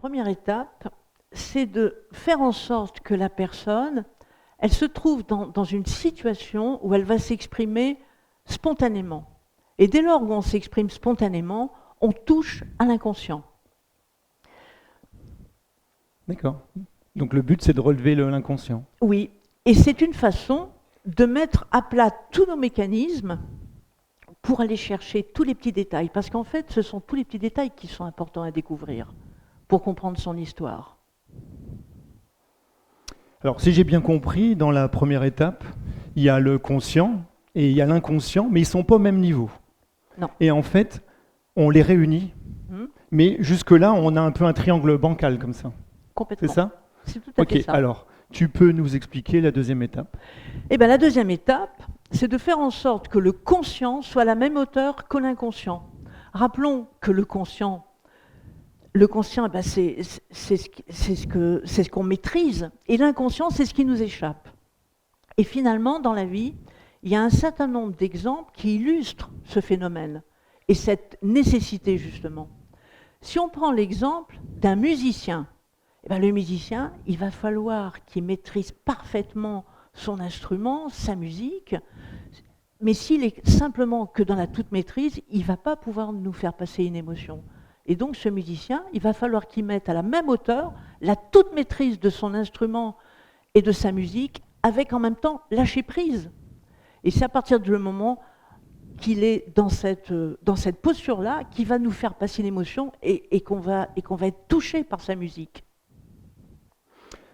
première étape, c'est de faire en sorte que la personne, elle se trouve dans une situation où elle va s'exprimer spontanément. Et dès lors où on s'exprime spontanément, on touche à l'inconscient. D'accord. Donc le but, c'est de relever l'inconscient. Oui, et c'est une façon de mettre à plat tous nos mécanismes pour aller chercher tous les petits détails. Parce qu'en fait, ce sont tous les petits détails qui sont importants à découvrir pour comprendre son histoire. Alors, si j'ai bien compris, dans la première étape, il y a le conscient et il y a l'inconscient, mais ils ne sont pas au même niveau. Non. Et en fait, on les réunit, mais jusque-là, on a un peu un triangle bancal comme ça. Complètement. C'est ça? C'est tout à fait ça. Alors, tu peux nous expliquer la deuxième étape? Eh bien, la deuxième étape, c'est de faire en sorte que le conscient soit à la même hauteur que l'inconscient. Rappelons que le conscient, c'est ce qu'on maîtrise, et l'inconscient, c'est ce qui nous échappe. Et finalement, dans la vie, il y a un certain nombre d'exemples qui illustrent ce phénomène, et cette nécessité, justement. Si on prend l'exemple d'un musicien, eh bien, le musicien, il va falloir qu'il maîtrise parfaitement son instrument, sa musique, mais s'il est simplement que dans la toute maîtrise, il ne va pas pouvoir nous faire passer une émotion. Et donc ce musicien, il va falloir qu'il mette à la même hauteur la toute maîtrise de son instrument et de sa musique, avec en même temps lâcher prise. Et c'est à partir du moment qu'il est dans cette posture-là qu'il va nous faire passer l'émotion et qu'on va être touché par sa musique.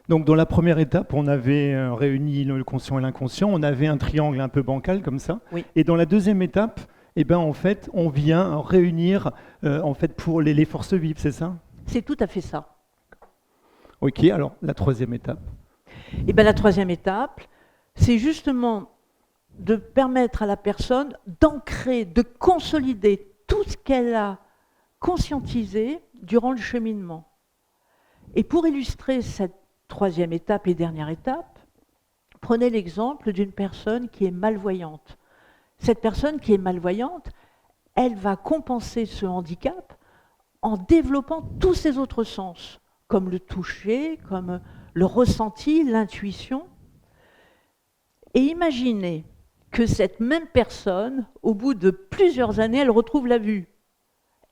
Donc dans la première étape, on avait réuni le conscient et l'inconscient, on avait un triangle un peu bancal comme ça. Oui. Et dans la deuxième étape, eh ben, en fait, on vient réunir en fait, pour les forces vives, c'est ça? C'est tout à fait ça. Ok, alors la troisième étape. Et bien la troisième étape, c'est justement de permettre à la personne d'ancrer, de consolider tout ce qu'elle a conscientisé durant le cheminement. Et pour illustrer cette troisième étape et dernière étape, prenez l'exemple d'une personne qui est malvoyante. Cette personne qui est malvoyante, elle va compenser ce handicap en développant tous ses autres sens, comme le toucher, comme le ressenti, l'intuition. Et imaginez que cette même personne, au bout de plusieurs années, elle retrouve la vue.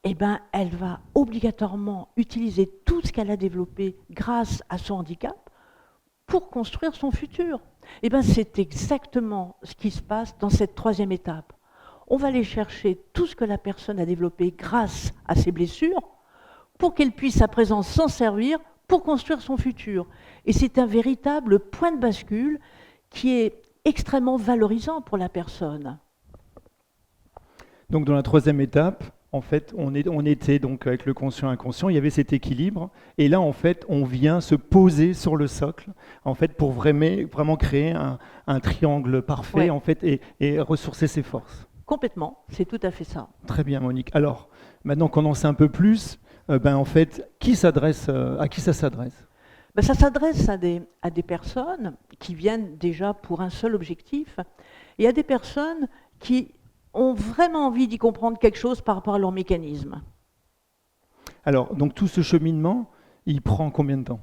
Eh bien, elle va obligatoirement utiliser tout ce qu'elle a développé grâce à son handicap pour construire son futur. Eh bien, c'est exactement ce qui se passe dans cette troisième étape. On va aller chercher tout ce que la personne a développé grâce à ses blessures pour qu'elle puisse à présent s'en servir pour construire son futur. Et c'est un véritable point de bascule qui est extrêmement valorisant pour la personne. Donc dans la troisième étape, en fait, on était donc avec le conscient inconscient, il y avait cet équilibre, et là en fait, on vient se poser sur le socle, en fait, pour vraiment créer un triangle parfait, Ouais. en fait, et ressourcer ses forces. Complètement, c'est tout à fait ça. Très bien, Monique. Alors, maintenant qu'on en sait un peu plus, en fait, à qui ça s'adresse? Ben, ça s'adresse à des personnes qui viennent déjà pour un seul objectif, et à des personnes qui ont vraiment envie d'y comprendre quelque chose par rapport à leur mécanisme. Alors, donc tout ce cheminement, il prend combien de temps?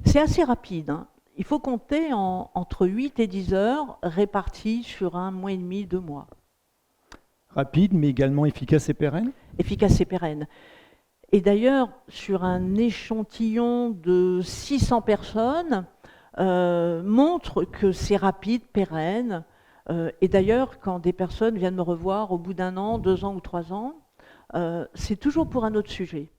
C'est assez rapide, hein. Il faut compter entre 8 et 10 heures réparties sur 1 mois et demi, 2 mois. Rapide, mais également efficace et pérenne? Efficace et pérenne. Et d'ailleurs, sur un échantillon de 600 personnes, montre que c'est rapide, pérenne. Et d'ailleurs, quand des personnes viennent me revoir au bout d'1 an, 2 ans ou 3 ans, c'est toujours pour un autre sujet.